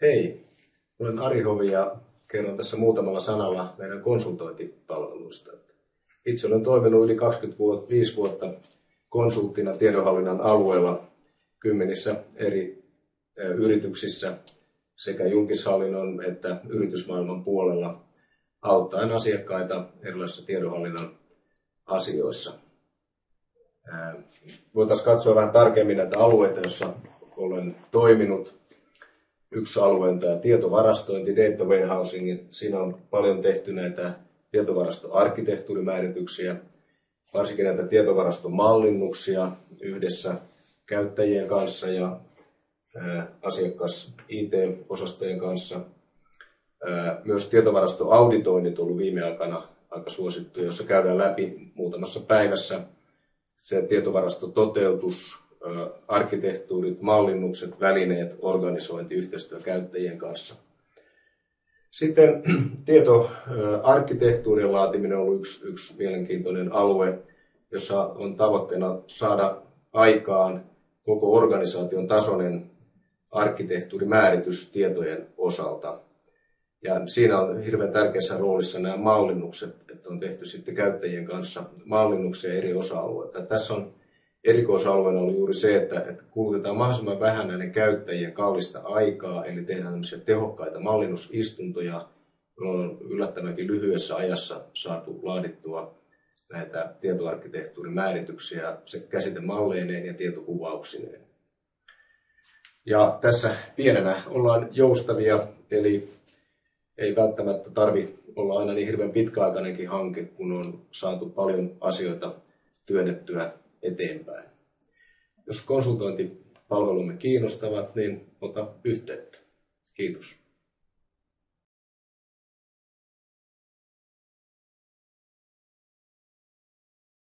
Hei, olen Ari Hovi ja kerron tässä muutamalla sanalla meidän konsultointipalveluista. Itse olen toiminut yli 25 vuotta konsulttina tiedonhallinnan alueella kymmenissä eri yrityksissä sekä julkishallinnon että yritysmaailman puolella auttaen asiakkaita erilaisissa tiedonhallinnan asioissa. Voitaisiin katsoa vähän tarkemmin näitä alueita, joissa olen toiminut. Yksi alue on tämä tietovarastointi, data warehousing. Siinä on paljon tehty näitä tietovarastoarkkitehtuurimäärityksiä, varsinkin näitä tietovarastomallinnuksia yhdessä käyttäjien kanssa ja asiakas IT-osastojen kanssa. Myös tietovarastoauditoinnit on ollut viime aikana aika suosittuja, jossa käydään läpi muutamassa päivässä se tietovarastototeutus, arkkitehtuurit, mallinnukset, välineet, organisointi, yhteistyö käyttäjien kanssa. Sitten tietoarkkitehtuurien laatiminen on ollut yksi mielenkiintoinen alue, jossa on tavoitteena saada aikaan koko organisaation tasoinen arkkitehtuurimääritys tietojen osalta. Ja siinä on hirveän tärkeässä roolissa nämä mallinnukset, että on tehty sitten käyttäjien kanssa mallinnuksia eri osa-alueita. Tässä on erikoisalueena oli juuri se, että kulutetaan mahdollisimman vähän näiden käyttäjien kallista aikaa, eli tehdään tämmöisiä tehokkaita mallinnusistuntoja, jolloin on yllättävänkin lyhyessä ajassa saatu laadittua näitä tietoarkkitehtuurimäärityksiä sekä käsitemalleineen ja tietokuvauksineen. Ja tässä pienenä ollaan joustavia, eli ei välttämättä tarvitse olla aina niin hirveän pitkäaikainenkin hanke, kun on saatu paljon asioita työnnettyä eteenpäin. Jos konsultointipalvelumme kiinnostavat, niin ota yhteyttä. Kiitos.